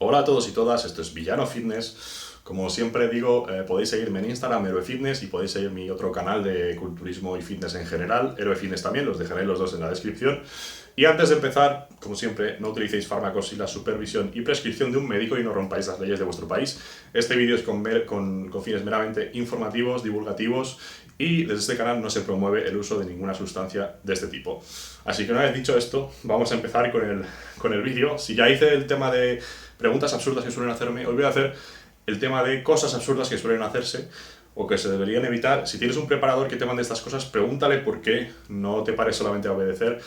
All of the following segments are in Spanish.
Hola a todos y todas, esto es Villano Fitness. Como siempre digo, podéis seguirme en Instagram, Héroe Fitness, y podéis seguir mi otro canal de culturismo y fitness en general, Héroe Fitness también, los dejaré los dos en la descripción. Y antes de empezar, como siempre, no utilicéis fármacos sin la supervisión y prescripción de un médico y no rompáis las leyes de vuestro país. Este vídeo es con fines meramente informativos, divulgativos, y desde este canal no se promueve el uso de ninguna sustancia de este tipo. Así que una vez dicho esto, vamos a empezar con el vídeo. Si ya hice el tema de preguntas absurdas que suelen hacerme, hoy voy a hacer el tema de cosas absurdas que suelen hacerse o que se deberían evitar. Si tienes un preparador que te mande estas cosas, pregúntale por qué, no te pares solamente a obedecer.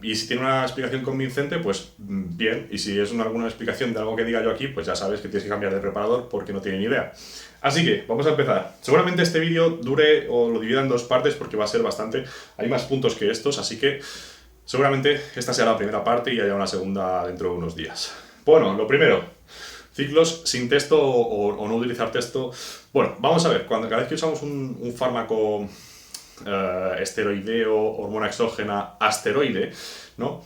Y si tiene una explicación convincente, pues bien. Y si es alguna explicación de algo que diga yo aquí, pues ya sabes que tienes que cambiar de preparador porque no tiene ni idea. Así que, vamos a empezar. Seguramente este vídeo dure o lo divida en dos partes porque va a ser bastante... Hay más puntos que estos, así que seguramente esta sea la primera parte y haya una segunda dentro de unos días. Bueno, lo primero, ciclos sin texto o no utilizar texto. Bueno, vamos a ver, cada vez que usamos un fármaco esteroideo, hormona exógena, asteroide, ¿no?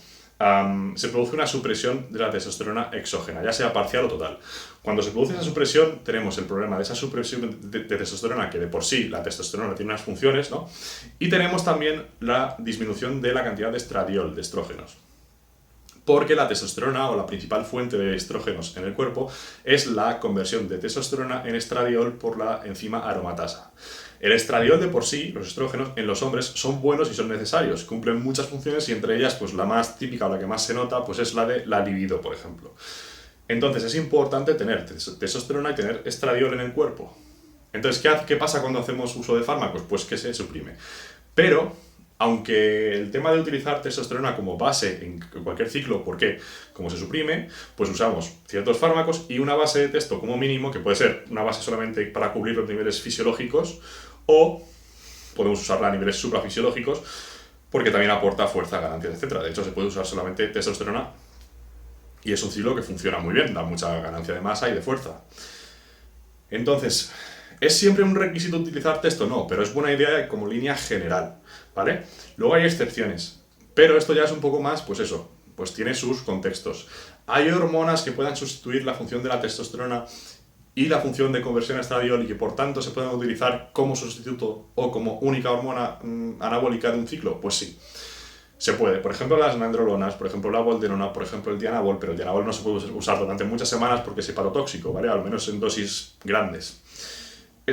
Se produce una supresión de la testosterona exógena, ya sea parcial o total. Cuando se produce esa supresión, tenemos el problema de esa supresión de testosterona, que de por sí la testosterona tiene unas funciones, ¿no? Y tenemos también la disminución de la cantidad de estradiol, de estrógenos. Porque la testosterona, o la principal fuente de estrógenos en el cuerpo, es la conversión de testosterona en estradiol por la enzima aromatasa. El estradiol de por sí, los estrógenos, en los hombres son buenos y son necesarios, cumplen muchas funciones y entre ellas, pues la más típica o la que más se nota, pues es la de la libido, por ejemplo. Entonces es importante tener testosterona y tener estradiol en el cuerpo. Entonces, ¿qué pasa cuando hacemos uso de fármacos? Pues que se suprime. Pero, aunque el tema de utilizar testosterona como base en cualquier ciclo, porque como se suprime, pues usamos ciertos fármacos y una base de testo como mínimo, que puede ser una base solamente para cubrir los niveles fisiológicos, o podemos usarla a niveles suprafisiológicos, porque también aporta fuerza, ganancias, etc. De hecho, se puede usar solamente testosterona y es un ciclo que funciona muy bien, da mucha ganancia de masa y de fuerza. Entonces, ¿es siempre un requisito utilizar texto? No, pero es buena idea como línea general, ¿vale? Luego hay excepciones, pero esto ya es un poco más, pues eso, pues tiene sus contextos. Hay hormonas que puedan sustituir la función de la testosterona y la función de conversión a estradiol y que por tanto se pueden utilizar como sustituto o como única hormona anabólica de un ciclo. Pues sí, se puede. Por ejemplo, las nandrolonas, por ejemplo, la bolderona, por ejemplo, el dianabol, pero el dianabol no se puede usar durante muchas semanas porque es hepatotóxico, ¿vale? Al menos en dosis grandes.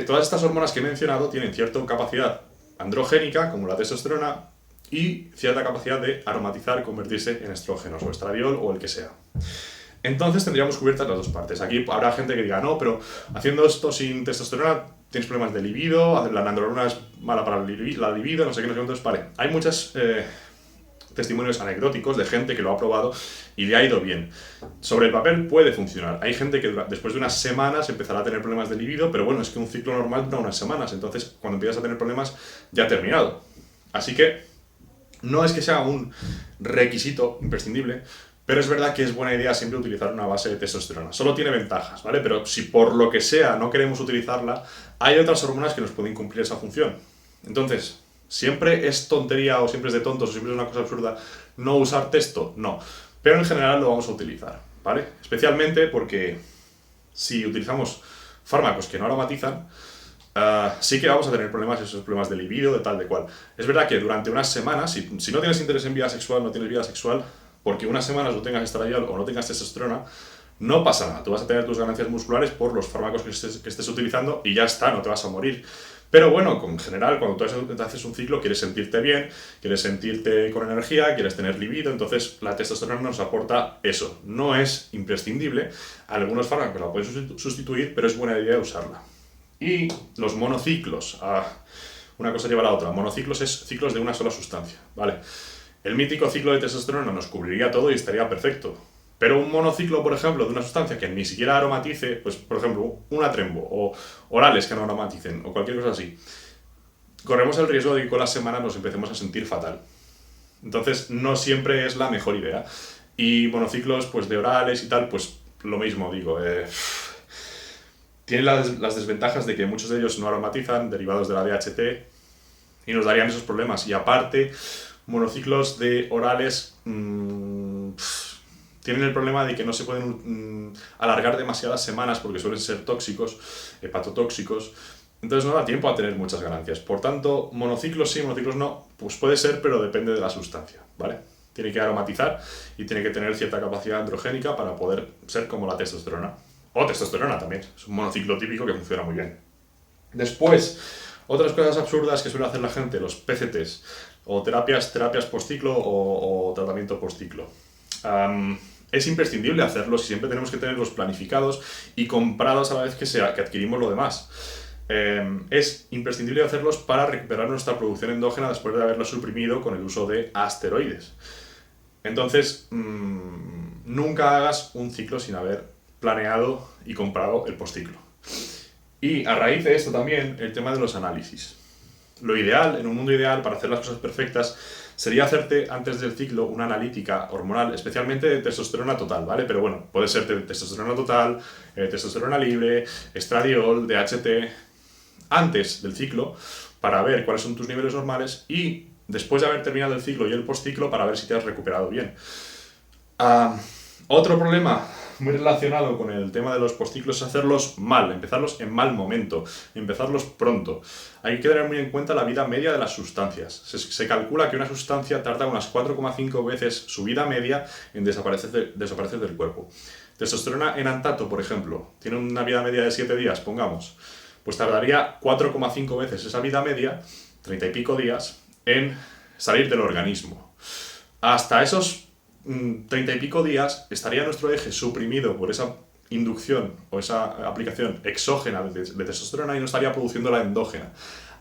Todas estas hormonas que he mencionado tienen cierta capacidad androgénica, como la testosterona, y cierta capacidad de aromatizar y convertirse en estrógenos, o estradiol, o el que sea. Entonces tendríamos cubiertas las dos partes. Aquí habrá gente que diga, no, pero haciendo esto sin testosterona tienes problemas de libido, la nandrolona es mala para la libido, no sé qué, no sé cuántos. Vale, hay muchos testimonios anecdóticos de gente que lo ha probado y le ha ido bien. Sobre el papel puede funcionar. Hay gente que después de unas semanas empezará a tener problemas de libido, pero bueno, es que un ciclo normal dura unas semanas, entonces cuando empiezas a tener problemas ya ha terminado. Así que no es que sea un requisito imprescindible, pero es verdad que es buena idea siempre utilizar una base de testosterona. Solo tiene ventajas, ¿vale? Pero si por lo que sea no queremos utilizarla, hay otras hormonas que nos pueden cumplir esa función. Entonces, ¿siempre es tontería o siempre es de tontos o siempre es una cosa absurda no usar testo? No. Pero en general lo vamos a utilizar, ¿vale? Especialmente porque si utilizamos fármacos que no aromatizan, sí que vamos a tener problemas, esos problemas de libido, de tal, de cual. Es verdad que durante unas semanas, si no tienes interés en vida sexual, no tienes vida sexual, porque unas semanas no tengas estradiol o no tengas testosterona, no pasa nada. Tú vas a tener tus ganancias musculares por los fármacos que estés utilizando y ya está, no te vas a morir. Pero bueno, en general, cuando tú haces un ciclo, quieres sentirte bien, quieres sentirte con energía, quieres tener libido, entonces la testosterona nos aporta eso. No es imprescindible, algunos fármacos la pueden sustituir, pero es buena idea usarla. Y los monociclos, una cosa lleva a la otra. Monociclos es ciclos de una sola sustancia, ¿vale? El mítico ciclo de testosterona nos cubriría todo y estaría perfecto. Pero un monociclo, por ejemplo, de una sustancia que ni siquiera aromatice, pues por ejemplo, un atrembo o orales que no aromaticen o cualquier cosa así, corremos el riesgo de que con las semanas nos empecemos a sentir fatal. Entonces no siempre es la mejor idea. Y monociclos pues de orales y tal, pues lo mismo digo, tienen las desventajas de que muchos de ellos no aromatizan, derivados de la DHT, y nos darían esos problemas. Y aparte, monociclos de orales tienen el problema de que no se pueden alargar demasiadas semanas porque suelen ser tóxicos, hepatotóxicos. Entonces no da tiempo a tener muchas ganancias. Por tanto, monociclos sí, monociclos no. Pues puede ser, pero depende de la sustancia, ¿vale? Tiene que aromatizar y tiene que tener cierta capacidad androgénica para poder ser como la testosterona. O testosterona también. Es un monociclo típico que funciona muy bien. Después, otras cosas absurdas que suele hacer la gente, los PCTs, o terapias postciclo o tratamiento postciclo. Es imprescindible hacerlos y siempre tenemos que tenerlos planificados y comprados a la vez que adquirimos lo demás. Es imprescindible hacerlos para recuperar nuestra producción endógena después de haberla suprimido con el uso de asteroides. Entonces, nunca hagas un ciclo sin haber planeado y comprado el postciclo. Y a raíz de esto también, el tema de los análisis. Lo ideal, en un mundo ideal, para hacer las cosas perfectas, sería hacerte antes del ciclo una analítica hormonal, especialmente de testosterona total, ¿vale? Pero bueno, puede ser de testosterona total, testosterona libre, estradiol, DHT, antes del ciclo, para ver cuáles son tus niveles normales y después de haber terminado el ciclo y el postciclo para ver si te has recuperado bien. Otro problema muy relacionado con el tema de los postciclos es hacerlos mal, empezarlos en mal momento, empezarlos pronto. Hay que tener muy en cuenta la vida media de las sustancias. Se calcula que una sustancia tarda unas 4,5 veces su vida media en desaparecer del cuerpo. Testosterona enantato, por ejemplo, tiene una vida media de 7 días, pongamos, pues tardaría 4,5 veces esa vida media, 30 y pico días, en salir del organismo. Hasta esos 30 y pico días estaría nuestro eje suprimido por esa inducción o esa aplicación exógena de testosterona y no estaría produciendo la endógena.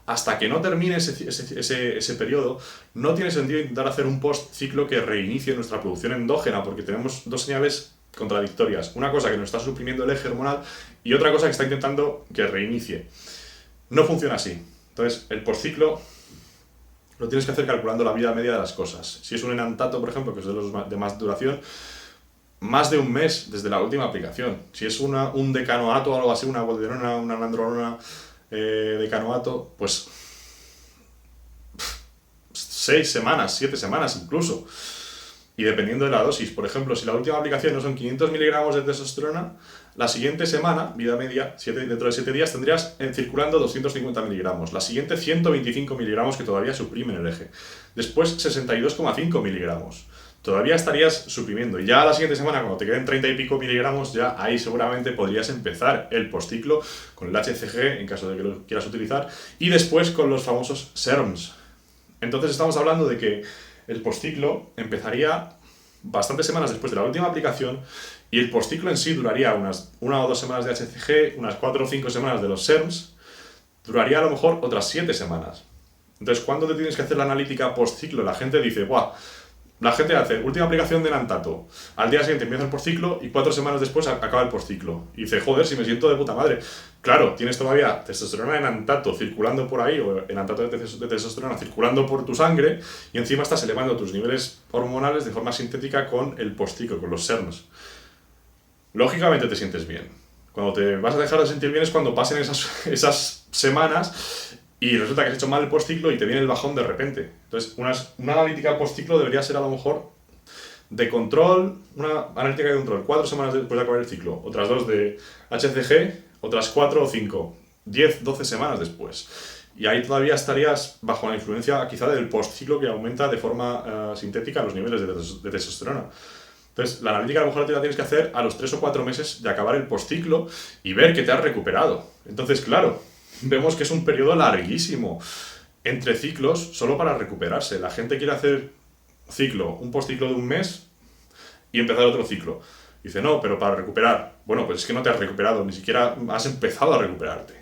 Hasta que no termine ese periodo, no tiene sentido intentar hacer un post-ciclo que reinicie nuestra producción endógena, porque tenemos dos señales contradictorias. Una cosa que nos está suprimiendo el eje hormonal y otra cosa que está intentando que reinicie. No funciona así. Entonces, el postciclo lo tienes que hacer calculando la vida media de las cosas. Si es un enantato, por ejemplo, que es de los de más duración, más de un mes desde la última aplicación. Si es un decanoato o algo así, una bolderona, una nandrolona decanoato, pues 6 semanas, 7 semanas incluso. Y dependiendo de la dosis, por ejemplo, si la última aplicación no son 500 miligramos de testosterona, la siguiente semana, vida media, dentro de 7 días, tendrías circulando 250 miligramos. La siguiente, 125 miligramos que todavía suprimen el eje. Después, 62,5 miligramos. Todavía estarías suprimiendo. Y ya la siguiente semana, cuando te queden 30 y pico miligramos, ya ahí seguramente podrías empezar el postciclo con el HCG, en caso de que lo quieras utilizar, y después con los famosos SERMs. Entonces estamos hablando de que el postciclo empezaría bastantes semanas después de la última aplicación y el postciclo en sí duraría unas 1 o 2 semanas de HCG, unas 4 o 5 semanas de los SERMs, duraría a lo mejor otras 7 semanas. Entonces, ¿cuándo te tienes que hacer la analítica postciclo? La gente dice, ¡buah! La gente hace última aplicación de enantato, al día siguiente empieza el postciclo y 4 semanas después acaba el postciclo. Y dice, joder, si me siento de puta madre. Claro, tienes todavía testosterona enantato circulando por ahí, o enantato de testosterona circulando por tu sangre, y encima estás elevando tus niveles hormonales de forma sintética con el postciclo, con los SERMs. Lógicamente te sientes bien. Cuando te vas a dejar de sentir bien es cuando pasen esas semanas y resulta que has hecho mal el postciclo y te viene el bajón de repente. Entonces, una analítica postciclo debería ser a lo mejor de control, una analítica de control 4 semanas después de acabar el ciclo, otras 2 de HCG, otras 4 o 5, 10, 12 semanas después. Y ahí todavía estarías bajo la influencia quizá del postciclo que aumenta de forma sintética los niveles de testosterona. Entonces, la analítica a lo mejor te la tienes que hacer a los 3 o 4 meses de acabar el postciclo y ver que te has recuperado. Entonces, claro, vemos que es un periodo larguísimo entre ciclos solo para recuperarse. La gente quiere hacer un postciclo de un mes y empezar otro ciclo. Dice, no, pero para recuperar. Bueno, pues es que no te has recuperado, ni siquiera has empezado a recuperarte.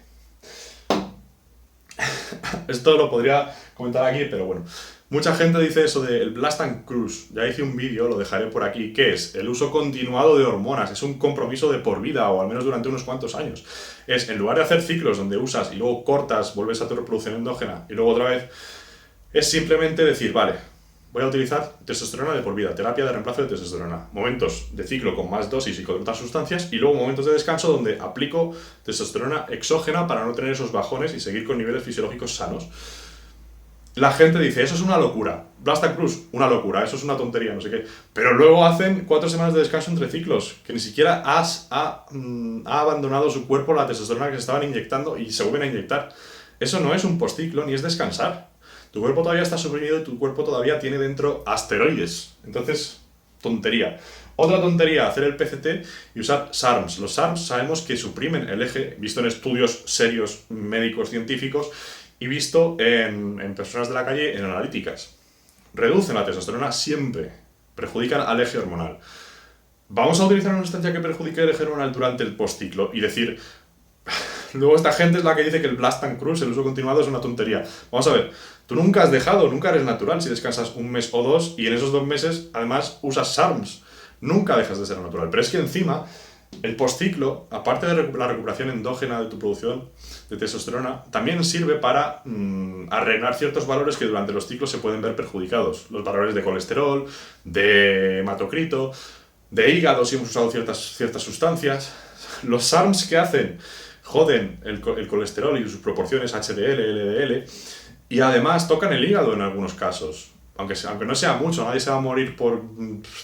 Esto lo podría comentar aquí, pero bueno. Mucha gente dice eso del Blast and Cruise. Ya hice un vídeo, lo dejaré por aquí. ¿Qué es? El uso continuado de hormonas. Es un compromiso de por vida, o al menos durante unos cuantos años. Es, en lugar de hacer ciclos donde usas y luego cortas, vuelves a tu reproducción endógena y luego otra vez, es simplemente decir, vale, voy a utilizar testosterona de por vida, terapia de reemplazo de testosterona. Momentos de ciclo con más dosis y con otras sustancias, y luego momentos de descanso donde aplico testosterona exógena para no tener esos bajones y seguir con niveles fisiológicos sanos. La gente dice, eso es una locura. Blast and Cruise, una locura, eso es una tontería, no sé qué. Pero luego hacen 4 semanas de descanso entre ciclos, que ni siquiera ha abandonado su cuerpo la testosterona que se estaban inyectando y se vuelven a inyectar. Eso no es un postciclo ni es descansar. Tu cuerpo todavía está suprimido y tu cuerpo todavía tiene dentro asteroides. Entonces, tontería. Otra tontería, hacer el PCT y usar SARMs. Los SARMs sabemos que suprimen el eje, visto en estudios serios médicos científicos y visto en personas de la calle en analíticas. Reducen la testosterona siempre, perjudican al eje hormonal. Vamos a utilizar una sustancia que perjudique el eje hormonal durante el postciclo y decir... Luego esta gente es la que dice que el Blast and Cruise, el uso continuado, es una tontería. Vamos a ver, tú nunca has dejado, nunca eres natural si descansas un mes o 2 y en esos 2 meses además usas SARMs. Nunca dejas de ser natural. Pero es que encima, el postciclo, aparte de la recuperación endógena de tu producción de testosterona, también sirve para arreglar ciertos valores que durante los ciclos se pueden ver perjudicados. Los valores de colesterol, de hematocrito, de hígado si hemos usado ciertas sustancias. Los SARMs que hacen joden el colesterol y sus proporciones HDL, LDL, y además tocan el hígado en algunos casos. Aunque no sea mucho, nadie se va a morir por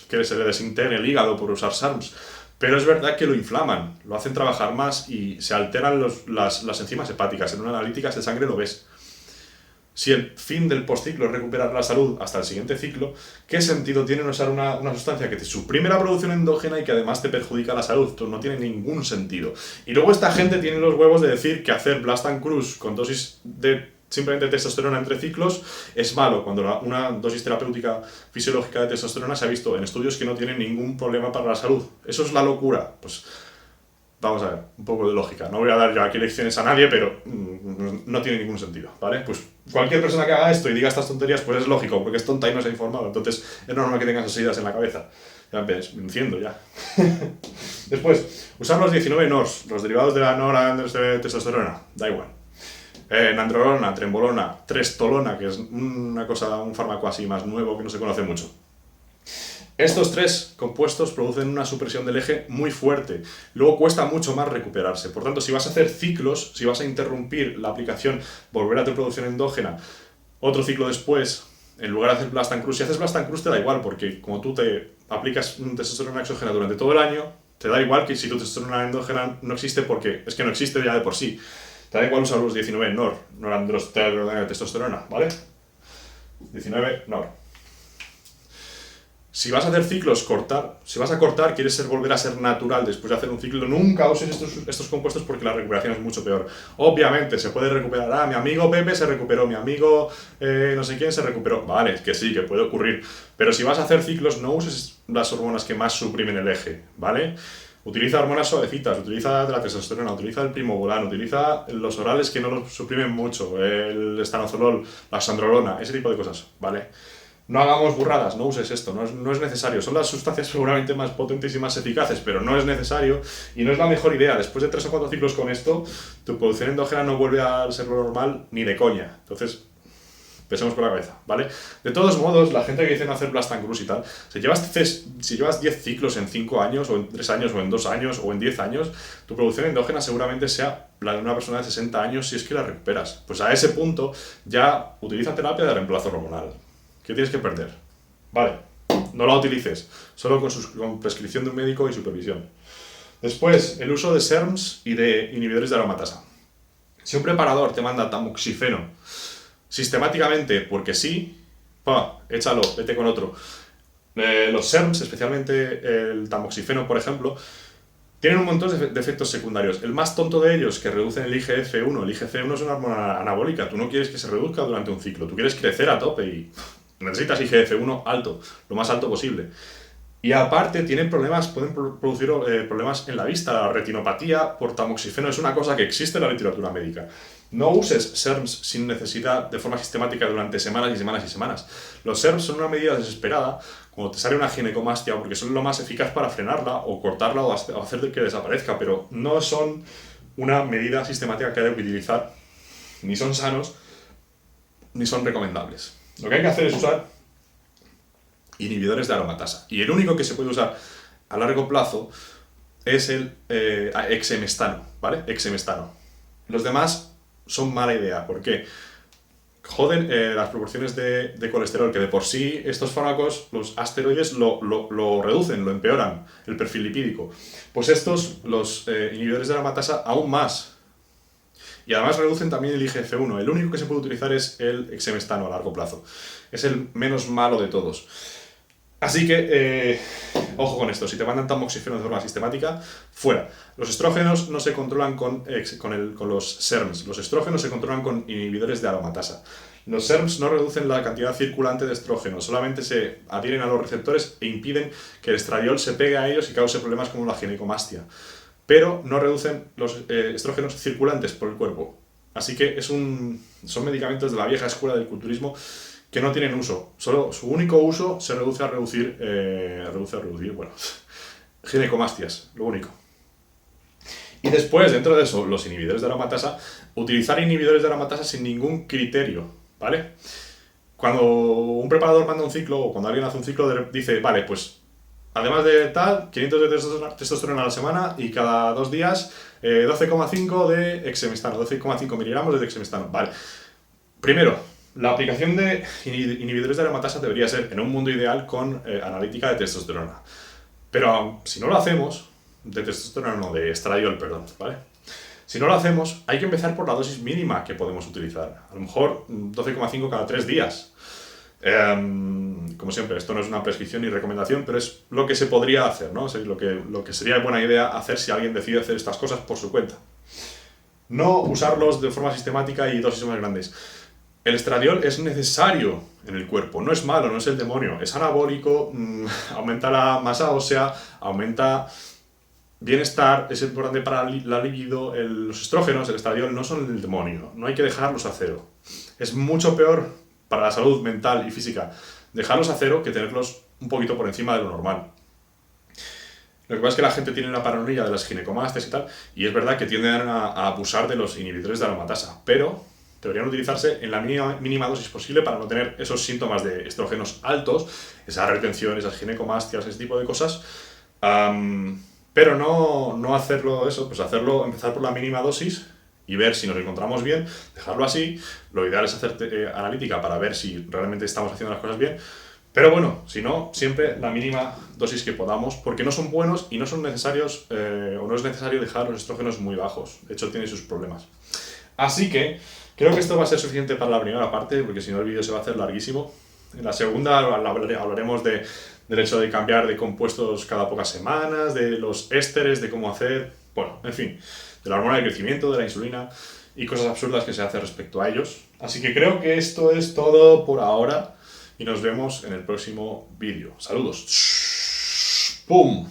que se le desintegre el hígado por usar SARMs. Pero es verdad que lo inflaman, lo hacen trabajar más y se alteran las enzimas hepáticas. En una analítica de sangre lo ves. Si el fin del postciclo es recuperar la salud hasta el siguiente ciclo, ¿qué sentido tiene usar una sustancia que te suprime la producción endógena y que además te perjudica la salud? Esto no tiene ningún sentido. Y luego esta gente tiene los huevos de decir que hacer Blast and Cruise con dosis de simplemente testosterona entre ciclos es malo, cuando una dosis terapéutica fisiológica de testosterona se ha visto en estudios que no tienen ningún problema para la salud. Eso es la locura. Pues vamos a ver, un poco de lógica. No voy a dar yo aquí lecciones a nadie, pero no tiene ningún sentido, ¿vale? Pues cualquier persona que haga esto y diga estas tonterías, pues es lógico, porque es tonta y no se ha informado. Entonces es normal que tengas esas ideas en la cabeza. Ya ves, me enciendo ya. Después, usar los 19 NORs, los derivados de la testosterona, da igual. Nandrolona, trembolona, trestolona, que es un fármaco así más nuevo que no se conoce mucho. Estos 3 compuestos producen una supresión del eje muy fuerte. Luego cuesta mucho más recuperarse. Por tanto, si vas a hacer ciclos, si vas a interrumpir la aplicación, volver a tu producción endógena, otro ciclo después, en lugar de hacer Blast and Cruise, si haces Blast and Cruise te da igual, porque como tú te aplicas testosterona exógena durante todo el año, te da igual que si tu testosterona endógena no existe, porque es que no existe ya de por sí. Te da igual usar los 19 NOR, testosterona, ¿vale? 19 NOR. Si vas a hacer ciclos, si vas a cortar, quieres volver a ser natural después de hacer un ciclo, nunca uses estos compuestos porque la recuperación es mucho peor. Obviamente, se puede recuperar, mi amigo Pepe se recuperó, mi amigo no sé quién se recuperó. Vale, que sí, que puede ocurrir. Pero si vas a hacer ciclos, no uses las hormonas que más suprimen el eje, ¿vale? Utiliza hormonas suavecitas, utiliza la testosterona, utiliza el primobolan, utiliza los orales que no los suprimen mucho, el estanozolol, la sandrolona, ese tipo de cosas, ¿vale? No hagamos burradas, no uses esto, no es necesario. Son las sustancias seguramente más potentes y más eficaces, pero no es necesario y no es la mejor idea. Después de 3 o 4 ciclos con esto, tu producción endógena no vuelve a ser lo normal ni de coña. Entonces, pensemos por la cabeza, ¿vale? De todos modos, la gente que dice no hacer Blast and Cruise y tal, si llevas 10 ciclos en 5 años, o en 3 años, o en 2 años, o en 10 años, tu producción endógena seguramente sea la de una persona de 60 años si es que la recuperas. Pues a ese punto ya utiliza terapia de reemplazo hormonal. ¿Qué tienes que perder? Vale, no la utilices, solo con prescripción de un médico y supervisión. Después, el uso de SERMs y de inhibidores de aromatasa. Si un preparador te manda tamoxifeno sistemáticamente porque sí, échalo, vete con otro. Los SERMs, especialmente el tamoxifeno, por ejemplo, tienen un montón de efectos secundarios. El más tonto de ellos, que reducen el IGF-1. El IGF-1 es una hormona anabólica. Tú no quieres que se reduzca durante un ciclo. Tú quieres crecer a tope y necesitas IGF-1 alto, lo más alto posible. Y aparte pueden producir problemas en la vista. La retinopatía por tamoxifeno es una cosa que existe en la literatura médica. No uses SERMs sin necesidad de forma sistemática durante semanas y semanas y semanas. Los SERMs son una medida desesperada cuando te sale una ginecomastia porque son lo más eficaz para frenarla o cortarla o hacer que desaparezca, pero no son una medida sistemática que hay que utilizar, ni son sanos, ni son recomendables. Lo que hay que hacer es usar inhibidores de aromatasa. Y el único que se puede usar a largo plazo es el exemestano, ¿vale? Exemestano. Los demás son mala idea. ¿Por qué? joden las proporciones de colesterol, que de por sí estos fármacos, los asteroides, lo reducen, lo empeoran, el perfil lipídico. Pues estos, los inhibidores de la aromatasa, aún más. Y además reducen también el IGF-1. El único que se puede utilizar es el exemestano a largo plazo. Es el menos malo de todos. Así que, ojo con esto, si te mandan tamoxifeno de forma sistemática, fuera. Los estrógenos no se controlan con los SERMs, los estrógenos se controlan con inhibidores de aromatasa. Los SERMs no reducen la cantidad circulante de estrógenos, solamente se adhieren a los receptores e impiden que el estradiol se pegue a ellos y cause problemas como la ginecomastia. Pero no reducen los estrógenos circulantes por el cuerpo. Así que son medicamentos de la vieja escuela del culturismo que no tienen uso. Solo su único uso se reduce a reducir, bueno, ginecomastias, lo único. Y después, dentro de eso, los inhibidores de aromatasa, utilizar inhibidores de aromatasa sin ningún criterio, ¿vale? Cuando un preparador manda un ciclo, o cuando alguien hace un ciclo, dice, vale, pues, además de tal, 500 de testosterona a la semana y cada 2 días 12,5 de exemestano, 12,5 miligramos de exemestano, vale. Primero, la aplicación de inhibidores de aromatasa debería ser, en un mundo ideal, con analítica de testosterona. Pero si no lo hacemos, de testosterona no, de estradiol, perdón, ¿vale? Si no lo hacemos, hay que empezar por la dosis mínima que podemos utilizar. A lo mejor 12,5 cada 3 días. Como siempre, esto no es una prescripción ni recomendación, pero es lo que se podría hacer, ¿no? Es lo que sería buena idea hacer si alguien decide hacer estas cosas por su cuenta. No usarlos de forma sistemática y dosis más grandes. El estradiol es necesario en el cuerpo, no es malo, no es el demonio, es anabólico, aumenta la masa ósea, aumenta bienestar, es importante para la libido. Los estrógenos, el estradiol, no son el demonio, no hay que dejarlos a cero. Es mucho peor para la salud mental y física dejarlos a cero que tenerlos un poquito por encima de lo normal. Lo que pasa es que la gente tiene una paranoia de las ginecomastes y tal, y es verdad que tienden a abusar de los inhibidores de aromatasa, pero deberían utilizarse en la mínima dosis posible para no tener esos síntomas de estrógenos altos, esa retención, esas ginecomastias, ese tipo de cosas. Pero no hacerlo eso, pues empezar por la mínima dosis y ver si nos encontramos bien, dejarlo así. Lo ideal es hacer analítica para ver si realmente estamos haciendo las cosas bien. Pero bueno, si no, siempre la mínima dosis que podamos, porque no son buenos y no son necesarios, o no es necesario dejar los estrógenos muy bajos. De hecho, tiene sus problemas. Así que creo que esto va a ser suficiente para la primera parte, porque si no el vídeo se va a hacer larguísimo. En la segunda hablaremos del hecho de cambiar de compuestos cada pocas semanas, de los ésteres, de cómo hacer, bueno, en fin, de la hormona de crecimiento, de la insulina y cosas absurdas que se hacen respecto a ellos. Así que creo que esto es todo por ahora y nos vemos en el próximo vídeo. Saludos. ¡Pum!